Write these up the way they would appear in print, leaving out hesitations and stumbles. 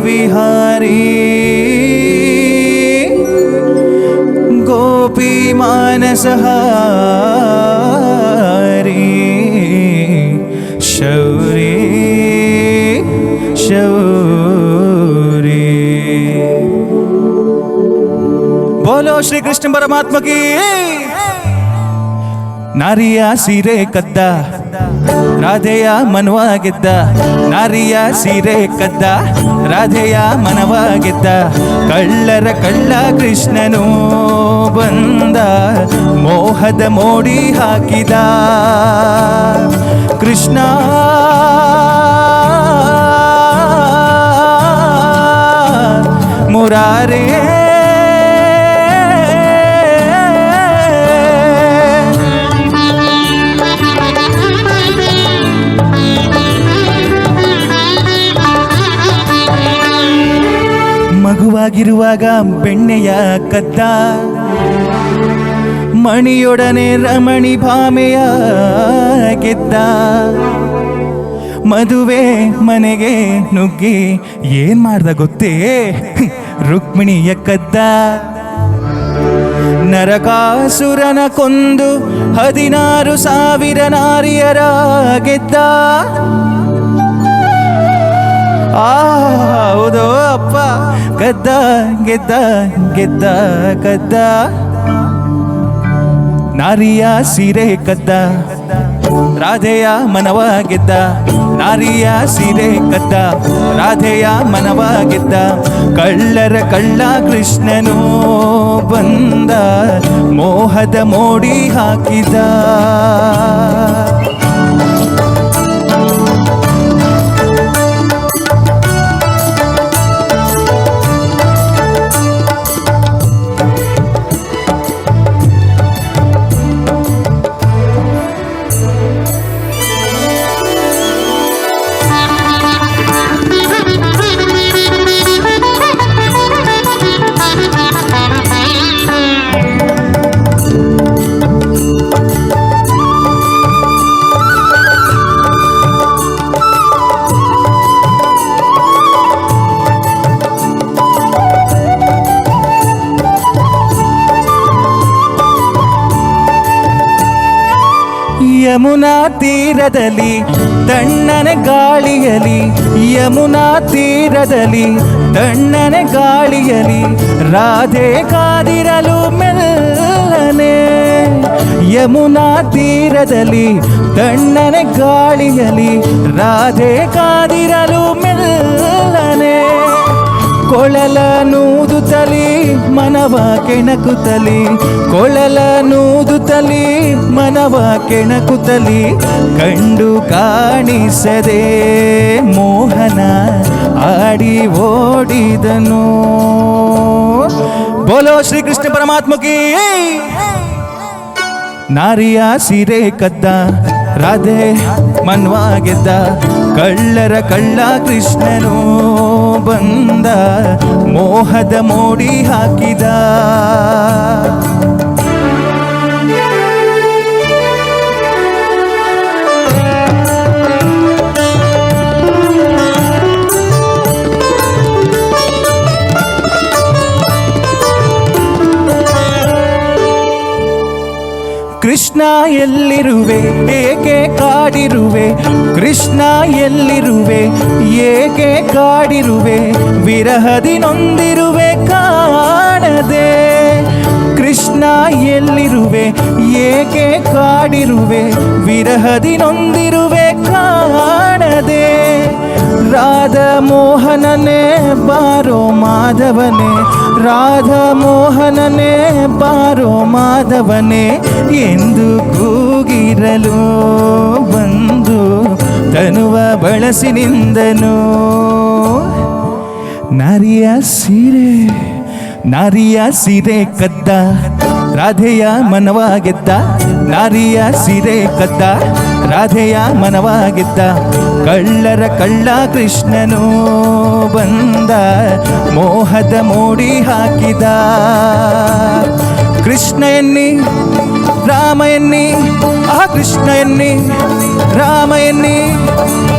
ವಿಹಾರಿ ಗೋಪಿ ಮಾನಸಹಾರಿ ಶೌರಿ ಶೌರಿ. ಬೋಲೋ ಶ್ರೀ ಕೃಷ್ಣ ಪರಮಾತ್ಮ ಕಿ. ನಾರಿಯ ಸೀರೆ ಕದ್ದ ರಾಧೆಯ ಮನವಾಗಿದ್ದ, ನಾರಿಯ ಸೀರೆ ಕದ್ದ ರಾಧೆಯ ಮನವಾಗಿದ್ದ, ಕಳ್ಳರ ಕಳ್ಳ ಕೃಷ್ಣನು ಬಂದ ಮೋಹದ ಮೋಡಿ ಹಾಕಿದ. ಕೃಷ್ಣ ಮುರಾರೇ ಮಗುವಾಗಿರುವಾಗ ಬೆಣ್ಣೆಯ ಕದ್ದ, ಮಣಿಯೊಡನೆ ರಮಣಿ ಭಾಮೆಯ ಗೆದ್ದ. ಮದುವೆ ಮನೆಗೆ ನುಗ್ಗಿ ಏನ್ ಮಾಡ್ದ ಗೊತ್ತೇ, ರುಕ್ಮಿಣಿಯ ಕದ್ದ. ನರಕಾಸುರನ ಕೊಂದು 16,000 ನಾರಿಯರ ಗೆದ್ದ. ಹೌದು ಅಪ್ಪ, ಗದ್ದ ಗೆದ್ದ ಗೆದ್ದ ಗದ್ದ. ನಾರಿಯ ಸೀರೆ ಕದ್ದ ರಾಧೆಯ ಮನವ ಗೆದ್ದ, ನಾರಿಯ ಸೀರೆ ಕದ್ದ ರಾಧೆಯ ಮನವ ಗೆದ್ದ. ಕಳ್ಳರ ಕಳ್ಳ ಕೃಷ್ಣನು ಬಂದ ಮೋಹದ ಮೋಡಿ ಹಾಕಿದ. ಯಮುನಾ ತೀರದಲ್ಲಿ ತಣ್ಣನೆ ಗಾಳಿಯಲಿ, ಯಮುನಾ ತೀರದಲ್ಲಿ ತಣ್ಣನೆ ಗಾಳಿಯಲಿ ರಾಧೆ ಕಾದಿರಲು ಮೆಲ್ಲನೆ. ಯಮುನಾ ತೀರದಲ್ಲಿ ತಣ್ಣನೆ ಗಾಳಿಯಲಿ ರಾಧೆ ಕಾದಿರಲು ಮೆಲ್ಲನೆ. ಕೊಳಲ ನೂದುತ್ತಲಿ ಮನವ ಕೆಣಕುತ್ತಲಿ, ಕೊಳಲ ನೂದುತ್ತಲಿ ಮನವ ಕೆಣಕುತ್ತಲಿ, ಕಂಡು ಕಾಣಿಸದೆ ಮೋಹನ ಆಡಿ ಓಡಿದನು. ಬೋಲೋ ಶ್ರೀ ಕೃಷ್ಣ ಪರಮಾತ್ಮ ಕಿ. ನಾರಿಯ ಸೀರೆ ಕದ್ದ ರಾಧೆ ಮನ್ವ ಗೆದ್ದ, ಕಳ್ಳರ ಕಳ್ಳ ಕೃಷ್ಣನು ಬಂದ ಮೋಹದ ಮೋಡಿ ಹಾಕಿದ. ಕೃಷ್ಣ ಎಲ್ಲಿರುವೆ ಏಕೆ ಕಾಡಿರುವೆ, ಕೃಷ್ಣ ಎಲ್ಲಿರುವೆ ಏಕೆ ಕಾಡಿರುವೆ, ವಿರಹದಿ ನೊಂದಿರುವೆ ಕಾಣದೆ. ಕೃಷ್ಣ ಎಲ್ಲಿರುವೆ ಏಕೆ ಕಾಡಿರುವೆ, ವಿರಹದಿ ನೊಂದಿರುವೆ ಕಾಣದೆ. ರಾಧಾ ಮೋಹನನೇ ಬಾರೋ ಮಾಧವನೇ, ರಾಧಾ ಮೋಹನನೇ ಬಾರೋ ಮಾಧವನೇ ಎಂದು ಕೂಗಿರಲು ಬಂದು ತನುವ ಬಳಸಿ ನಿಂದನು. ನಾರಿಯ ಸೀರೆ ಕದ್ದ ರಾಧೆಯ ಮನವ ಗೆದ್ದ, ನಾರಿಯ ಸೀರೆ ಕದ್ದ ರಾಧೆಯ ಮನವ ಗೆದ್ದ. ಕಳ್ಳರ ಕಳ್ಳ ಕೃಷ್ಣನು ಬಂದ ಮೋಹದ ಮೋಡಿ ಹಾಕಿದ. ಕೃಷ್ಣ ಎನ್ನಿ ರಾಮ ಎನ್ನಿ, ಆ ಕೃಷ್ಣ ಎನ್ನಿ ರಾಮ ಎನ್ನಿ,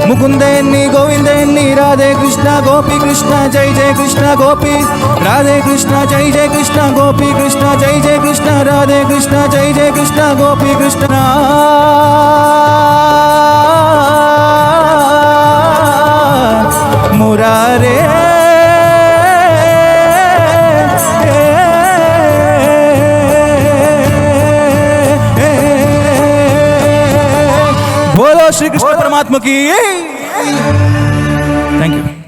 ಮುಕುಂದ ಎನ್ನಿ ಗೋವಿಂದ ಎನ್ನಿ ರಾಧೆ ಕೃಷ್ಣ ಗೋಪಿ ಕೃಷ್ಣ ಜೈ ಜಯ ಕೃಷ್ಣ ಗೋಪಿ ರಾಧೆ ಕೃಷ್ಣ ಜೈ ಜಯ ಕೃಷ್ಣ ಗೋಪಿ ಕೃಷ್ಣ ಜೈ ಜಯ ಕೃಷ್ಣ ರಾಧೆ ಕೃಷ್ಣ ಜೈ ಜಯ ಕೃಷ್ಣ ಗೋಪಿ ಕೃಷ್ಣ ಮುರಾರೇ बोलो श्री कृष्ण परमात्मा की थैंक यू